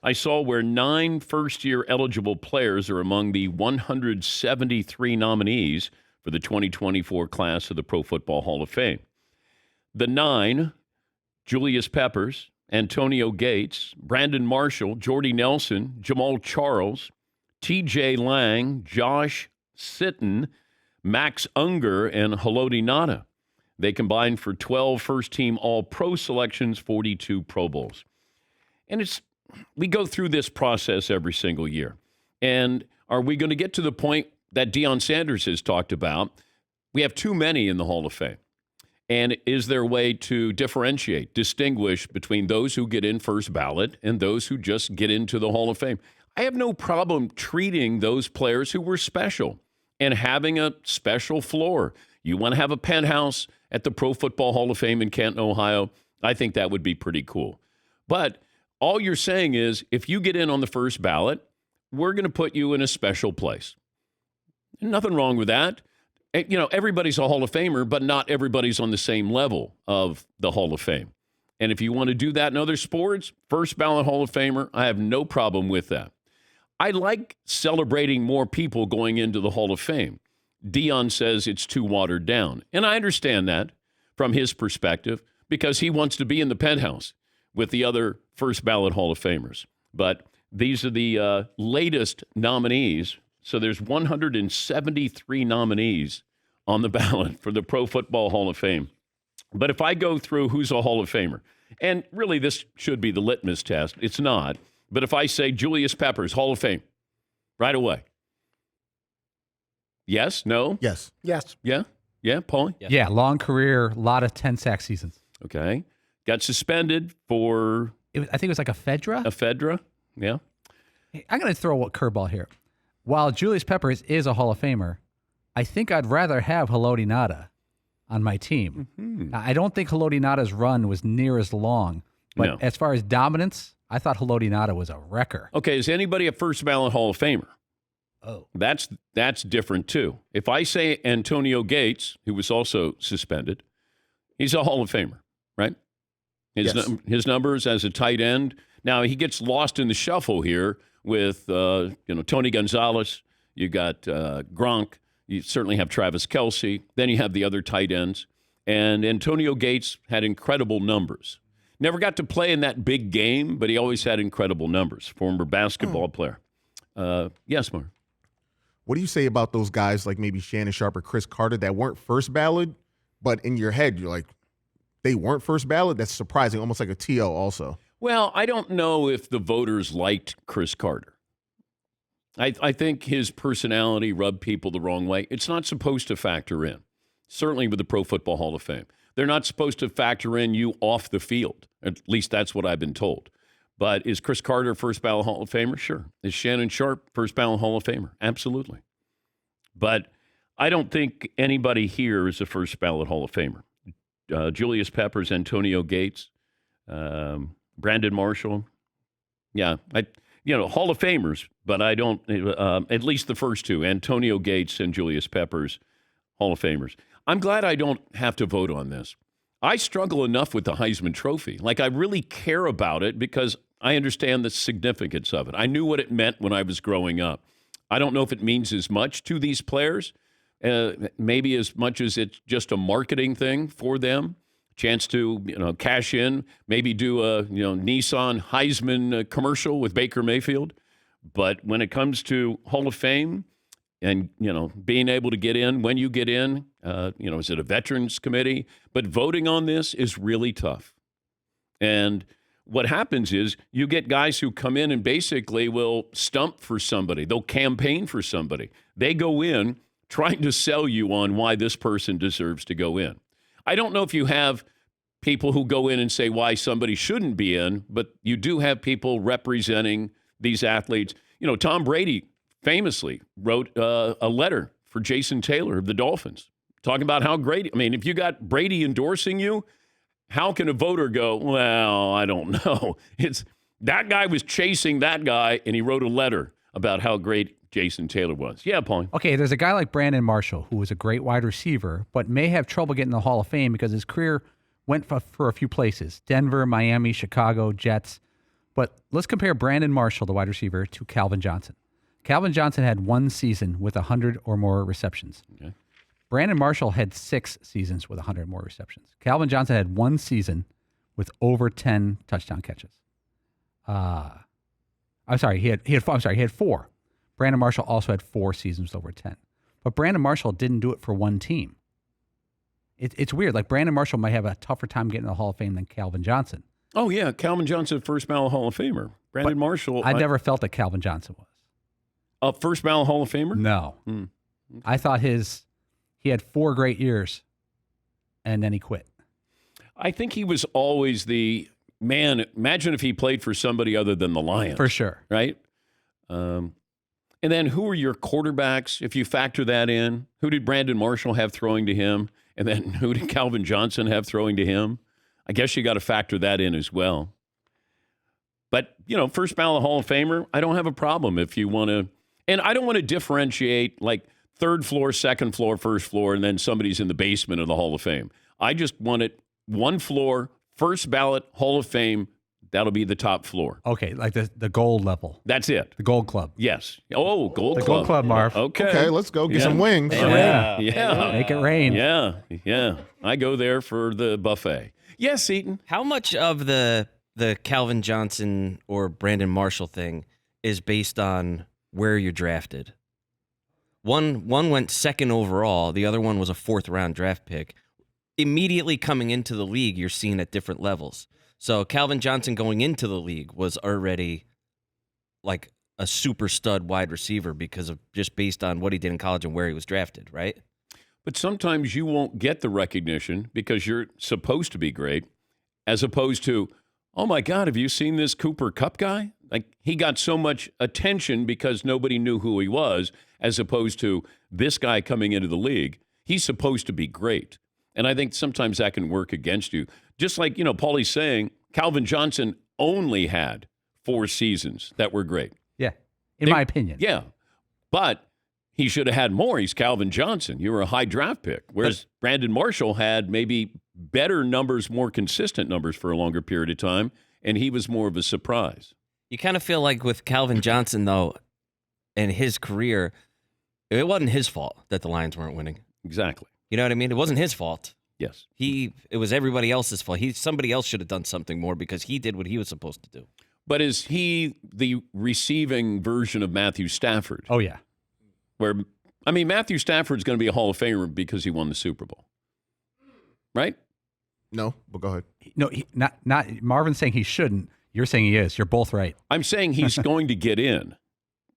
I saw where 9 first-year eligible players are among the 173 nominees for the 2024 class of the Pro Football Hall of Fame. The 9, Julius Peppers, Antonio Gates, Brandon Marshall, Jordy Nelson, Jamal Charles, T.J. Lang, Josh Sitton, Max Unger, and Haloti Ngata. They combined for 12 first-team All-Pro selections, 42 Pro Bowls. And we go through this process every single year. And are we going to get to the point that Deion Sanders has talked about? We have too many in the Hall of Fame. And is there a way to differentiate, distinguish between those who get in first ballot and those who just get into the Hall of Fame? I have no problem treating those players who were special and having a special floor. You want to have a penthouse at the Pro Football Hall of Fame in Canton, Ohio? I think that would be pretty cool. But all you're saying is, if you get in on the first ballot, we're going to put you in a special place. Nothing wrong with that. You know, everybody's a Hall of Famer, but not everybody's on the same level of the Hall of Fame. And if you want to do that in other sports, first ballot Hall of Famer, I have no problem with that. I like celebrating more people going into the Hall of Fame. Deion says it's too watered down. And I understand that from his perspective because he wants to be in the penthouse with the other first ballot Hall of Famers. But these are the latest nominees. So there's 173 nominees on the ballot for the Pro Football Hall of Fame. But if I go through who's a Hall of Famer, and really this should be the litmus test. It's not. But if I say Julius Peppers, Hall of Fame, right away. Yes? No? Yes. Yes. Yeah? Yeah, Paulie? Yeah, long career, a lot of 10-sack seasons. Okay. Got suspended for... I think it was like a Fedra? A Fedra, yeah. Hey, I'm going to throw a curveball here. While Julius Peppers is a Hall of Famer, I think I'd rather have Haloti Ngata on my team. Mm-hmm. Now, I don't think Haloti Ngata's run was near as long, but as far as dominance, I thought Haloti Ngata was a wrecker. Okay, is anybody a first ballot Hall of Famer? Oh. That's different, too. If I say Antonio Gates, who was also suspended, he's a Hall of Famer, right? His numbers as a tight end. Now, he gets lost in the shuffle here with, Tony Gonzalez. You got Gronk. You certainly have Travis Kelce. Then you have the other tight ends. And Antonio Gates had incredible numbers. Never got to play in that big game, but he always had incredible numbers. Former basketball player. Yes, Mark. What do you say about those guys like maybe Shannon Sharp or Chris Carter that weren't first ballot, but in your head you're like, they weren't first ballot? That's surprising, almost like a T.O. also. Well, I don't know if the voters liked Chris Carter. I think his personality rubbed people the wrong way. It's not supposed to factor in, certainly with the Pro Football Hall of Fame. They're not supposed to factor in you off the field. At least that's what I've been told. But is Chris Carter first ballot Hall of Famer? Sure. Is Shannon Sharp first ballot Hall of Famer? Absolutely. But I don't think anybody here is a first ballot Hall of Famer. Julius Peppers, Antonio Gates, Brandon Marshall. Yeah, Hall of Famers, but I don't, at least the first two, Antonio Gates and Julius Peppers, Hall of Famers. I'm glad I don't have to vote on this. I struggle enough with the Heisman Trophy. Like, I really care about it because I understand the significance of it. I knew what it meant when I was growing up. I don't know if it means as much to these players, maybe as much as it's just a marketing thing for them. Chance to, cash in, maybe do a, Nissan Heisman commercial with Baker Mayfield. But when it comes to Hall of Fame and, being able to get in, when you get in, is it a veterans committee? But voting on this is really tough. And what happens is you get guys who come in and basically will stump for somebody. They'll campaign for somebody. They go in trying to sell you on why this person deserves to go in. I don't know if you have people who go in and say why somebody shouldn't be in, but you do have people representing these athletes. Tom Brady famously wrote a letter for Jason Taylor of the Dolphins, talking about how great. I mean, if you got Brady endorsing you, how can a voter go, well, I don't know. It's that guy was chasing that guy, and he wrote a letter about how great Jason Taylor was. Yeah, Paul. Okay, there's a guy like Brandon Marshall who was a great wide receiver, but may have trouble getting the Hall of Fame because his career went for a few places. Denver, Miami, Chicago, Jets. But let's compare Brandon Marshall, the wide receiver, to Calvin Johnson. Calvin Johnson had 1 season with 100 or more receptions. Okay. Brandon Marshall had 6 seasons with 100 or more receptions. Calvin Johnson had 1 season with over 10 touchdown catches. I'm sorry, he had 4. Brandon Marshall also had 4 seasons with over 10. But Brandon Marshall didn't do it for one team. It's weird. Like, Brandon Marshall might have a tougher time getting to the Hall of Fame than Calvin Johnson. Oh, yeah. Calvin Johnson, first ballot Hall of Famer. Brandon Marshall. I never felt that Calvin Johnson was. A first ballot Hall of Famer? No. Okay. I thought he had 4 great years, and then he quit. I think he was always the man. Imagine if he played for somebody other than the Lions. For sure. Right? And then who are your quarterbacks, if you factor that in? Who did Brandon Marshall have throwing to him? And then who did Calvin Johnson have throwing to him? I guess you got to factor that in as well. But, first ballot Hall of Famer, I don't have a problem if you want to. And I don't want to differentiate like third floor, second floor, first floor, and then somebody's in the basement of the Hall of Fame. I just want it one floor, first ballot Hall of Fame. That'll be the top floor. Okay, like the gold level. That's it. The gold club. Yes. Oh, gold The club. gold club, Marv. Okay, let's go get some wings. Yeah. Make it rain. Yeah. I go there for the buffet. Yes, Eaton. How much of the Calvin Johnson or Brandon Marshall thing is based on where you're drafted? One went second overall. The other one was a 4th round draft pick. Immediately coming into the league, you're seen at different levels. So Calvin Johnson going into the league was already like a super stud wide receiver because of just based on what he did in college and where he was drafted, right? But sometimes you won't get the recognition because you're supposed to be great, as opposed to, oh my God, have you seen this Cooper Kupp guy? Like, he got so much attention because nobody knew who he was, as opposed to this guy coming into the league. He's supposed to be great. And I think sometimes that can work against you. Just like, Paulie's saying, Calvin Johnson only had 4 seasons that were great. Yeah, in my opinion. Yeah, but he should have had more. He's Calvin Johnson. You were a high draft pick, whereas Brandon Marshall had maybe better numbers, more consistent numbers for a longer period of time, and he was more of a surprise. You kind of feel like with Calvin Johnson, though, and his career, it wasn't his fault that the Lions weren't winning. Exactly. You know what I mean? It wasn't his fault. Yes. It was everybody else's fault. Somebody else should have done something more because he did what he was supposed to do. But is he the receiving version of Matthew Stafford? Oh, yeah. Matthew Stafford's going to be a Hall of Famer because he won the Super Bowl. Right? No, but go ahead. No, not Marvin's saying he shouldn't. You're saying he is. You're both right. I'm saying he's going to get in.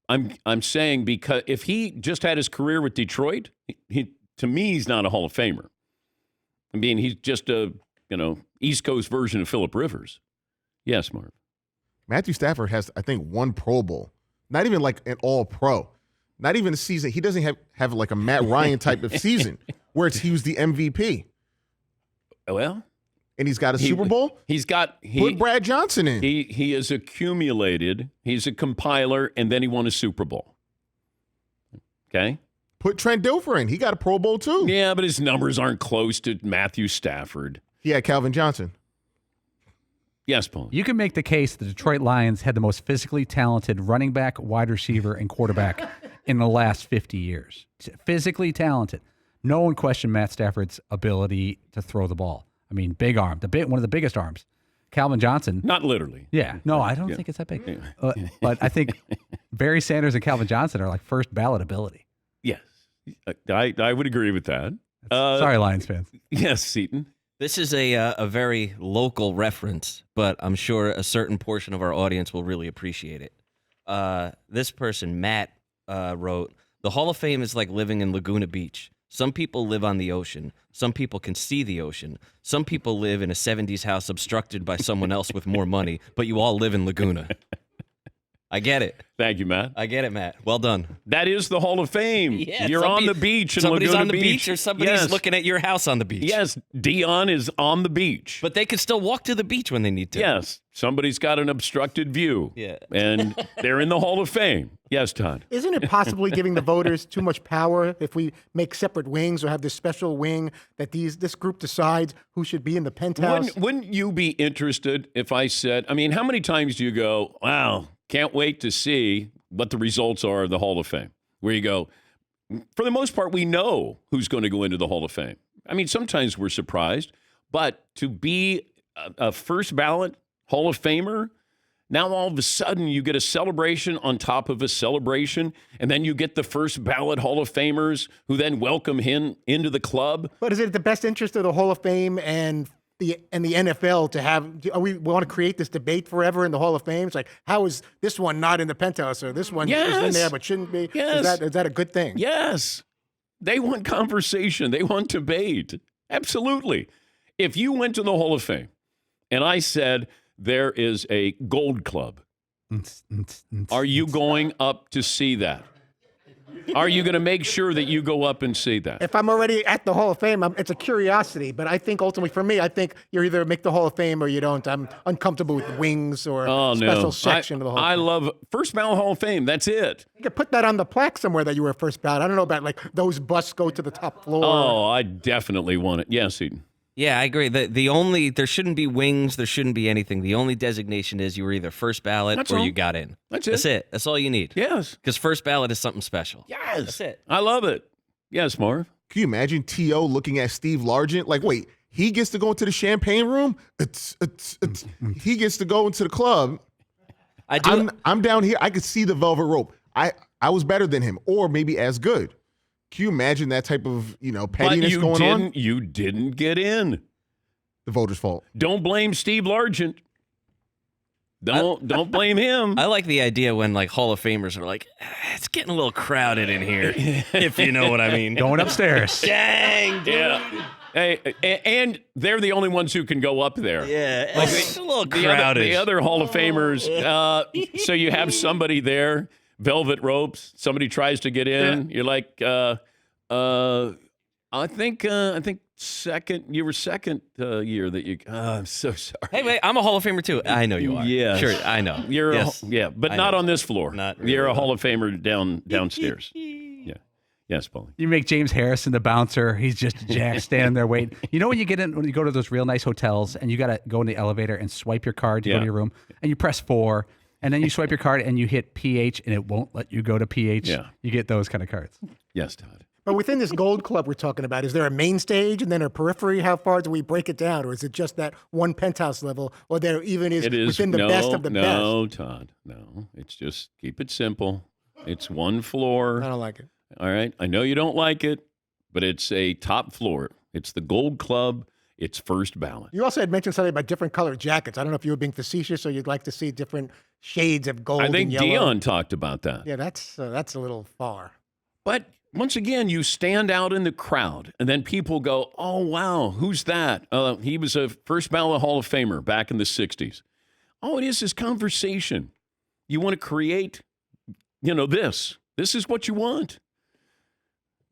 I'm saying because if he just had his career with Detroit, to me, he's not a Hall of Famer. I mean, he's just a, East Coast version of Phillip Rivers. Yes, Marv. Matthew Stafford has, I think, 1 Pro Bowl. Not even like an all-pro. Not even a season. He doesn't have like a Matt Ryan type of season where he was the MVP. Well, and he's got a Super Bowl. Put Brad Johnson in. He has accumulated. He's a compiler, and then he won a Super Bowl. Okay. Put Trent Dilfer in. He got a Pro Bowl too. Yeah, but his numbers aren't close to Matthew Stafford. He had Calvin Johnson. Yes, Paul. You can make the case the Detroit Lions had the most physically talented running back, wide receiver, and quarterback in the last 50 years. Physically talented. No one questioned Matt Stafford's ability to throw the ball. I mean, big arm, one of the biggest arms. Calvin Johnson. Not literally. Yeah. No, I don't think it's that big. But I think Barry Sanders and Calvin Johnson are like first ballot ability. Yes. I would agree with that. Sorry, Lions fans. Yes, Seton. This is a very local reference, but I'm sure a certain portion of our audience will really appreciate it. This person, Matt, wrote, "The Hall of Fame is like living in Laguna Beach. Some people live on the ocean. Some people can see the ocean. Some people live in a 70s house obstructed by someone else with more money, but you all live in Laguna." I get it. Thank you, Matt. I get it, Matt. Well done. That is the Hall of Fame. Yeah, You're on the beach in somebody's Laguna on the beach or somebody's Yes. looking at your house on the beach. Yes, Dion is on the beach. But they could still walk to the beach when they need to. Yes, somebody's got an obstructed view. Yeah. And they're in the Hall of Fame. Yes, Todd. Isn't it possibly giving the voters too much power if we make separate wings or have this special wing that this group decides who should be in the penthouse? Wouldn't you be interested if I said, I mean, how many times do you go, wow, can't wait to see what the results are of the Hall of Fame? Where you go, for the most part, we know who's going to go into the Hall of Fame. I mean, sometimes we're surprised, but to be a first ballot Hall of Famer, now all of a sudden you get a celebration on top of a celebration, and then you get the first ballot Hall of Famers who then welcome him into the club. But is it the best interest of the Hall of Fame and the NFL to have? We want to create this debate forever in the Hall of Fame. It's like, how is this one not in the penthouse, or this one is in Yes. there but shouldn't be? Yes. Is that a good thing? Yes. They want conversation. They want debate. Absolutely. If you went to the Hall of Fame and I said there is a gold club, are you going up to see that? Are you going to make sure that you go up and see that? If I'm already at the Hall of Fame, it's a curiosity. But I think ultimately, for me, I think you either make the Hall of Fame or you don't. I'm uncomfortable with wings or special section of the Hall of Fame. I love first ballot Hall of Fame. That's it. You could put that on the plaque somewhere that you were first ballot. I don't know about like those busts go to the top floor. Oh, I definitely want it. Yes, Eden. Yeah, I agree. There shouldn't be wings. There shouldn't be anything. The only designation is you were either first ballot That's or all. you got in. That's it. That's it. That's all you need. Yes. Because first ballot is something special. Yes. That's it. I love it. Yes, Marv. Can you imagine T.O. looking at Steve Largent? Like, wait, he gets to go into the champagne room? He gets to go into the club. I do. I'm down here. I could see the velvet rope. I was better than him, or maybe as good. Can you imagine that type of pettiness going on? You didn't get in. The voters' fault. Don't blame Steve Largent. Don't blame him. I like the idea when like Hall of Famers are like, it's getting a little crowded in here, if you know what I mean. Going upstairs. Dang, dude. Yeah. Hey, and they're the only ones who can go up there. Yeah, it's a little The crowded. other Hall of Famers. So you have somebody there, velvet ropes. Somebody tries to get in. You're like, I think second. You were second year that you. I'm so sorry. Hey, wait, I'm a Hall of Famer too. I know you are. Yes. Sure, I know. You're yes. but I not know. on this floor. Not really, You're a no. Hall of Famer downstairs. Yeah. Yes, Paulie. You make James Harrison the bouncer. He's just a jack standing there waiting. You know when you go to those real nice hotels and you got to go in the elevator and swipe your card to go to your room and you press 4 and then you swipe your card and you hit PH and it won't let you go to PH. Yeah. You get those kind of cards. Yes, Todd. But within this gold club we're talking about, is there a main stage and then a periphery? How far do we break it down? Or is it just that one penthouse level? Or there even is within the best of the best? No, Todd. No. It's just keep it simple. It's one floor. I don't like it. All right. I know you don't like it, but it's a top floor. It's the Gold Club. It's first ballot. You also had mentioned something about different colored jackets. I don't know if you were being facetious or you'd like to see different shades of gold I think and yellow. Dion talked about that. Yeah, that's a little far. But once again, you stand out in the crowd, and then people go, oh, wow, who's that? He was a first ballot Hall of Famer back in the 60s. All it is conversation. You want to create, this. This is what you want.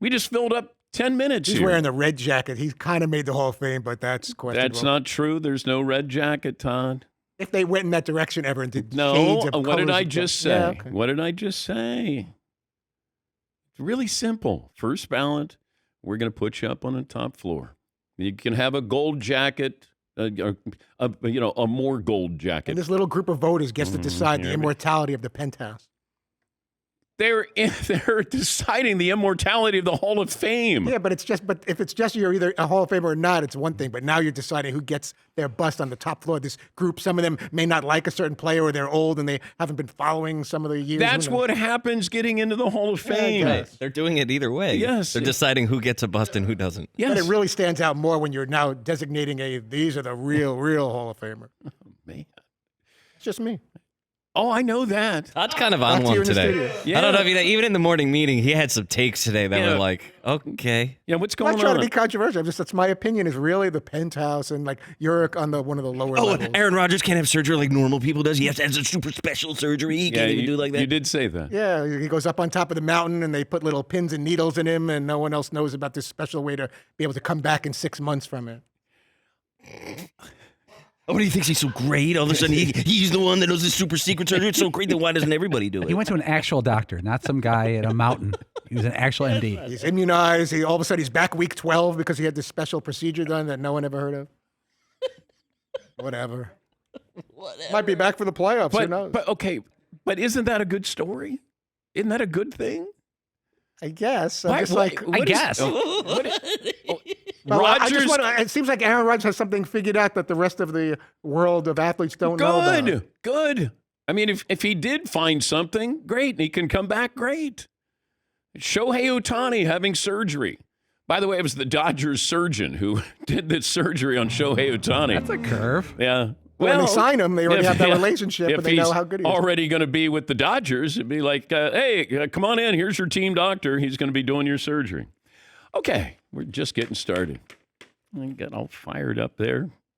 We just filled up 10 minutes He's here. wearing the red jacket. He's kind of made the Hall of Fame, but that's questionable. That's not true. There's no red jacket, Todd. If they went in that direction ever and did No, shades of what did colors I of just gold. say? Yeah, okay. What did I just say? It's really simple. First ballot, we're going to put you up on the top floor. You can have a gold jacket, a more gold jacket. And this little group of voters gets to decide the immortality of the penthouse. They're deciding the immortality of the Hall of Fame. Yeah, but if it's just you're either a Hall of Famer or not, it's one thing. But now you're deciding who gets their bust on the top floor. This group, some of them may not like a certain player or they're old and they haven't been following some of the years. That's Who knows? what happens getting into the Hall of Fame. Yeah, Right. They're doing it either way. Yes. They're deciding who gets a bust and who doesn't. Yes. But it really stands out more when you're now designating these are the real Hall of Famer. Man. It's just me. Oh, I know that. Todd's kind of on Back to you one in the today. studio. I don't know if you know, even in the morning meeting, he had some takes today that Yeah. were like, okay. Yeah, what's I'm going not trying on? to be controversial. That's my opinion. Is really the penthouse and like you're on one of the lower Oh, levels. Aaron Rodgers can't have surgery like normal people does. He has to have a super special surgery. He can't even do like that. You did say that. Yeah, he goes up on top of the mountain and they put little pins and needles in him, and no one else knows about this special way to be able to come back in 6 months from it. Oh, what do you think? He's so great? All of a sudden, he's the one that knows this super secret surgery. It's so great. Then why doesn't everybody do it? He went to an actual doctor, not some guy at a mountain. He was an actual MD. He's immunized. All of a sudden he's back week 12 because he had this special procedure done that no one ever heard of. Whatever. Might be back for the playoffs. Who knows? But isn't that a good story? Isn't that a good thing? I guess. Why- I'm just why- like. what is- guess. Well, I Rodgers. just want it seems like Aaron Rodgers has something figured out that the rest of the world of athletes don't know about. Good. I mean, if he did find something, great, and he can come back, great. Shohei Ohtani having surgery. By the way, it was the Dodgers surgeon who did this surgery on Shohei Ohtani. That's a curve. Yeah. When they sign him, they already have that yeah, relationship, if and they know he's how good he is. already going to be with the Dodgers, it'd be like, hey, come on in. Here's your team doctor. He's going to be doing your surgery. Okay, we're just getting started. I got all fired up there.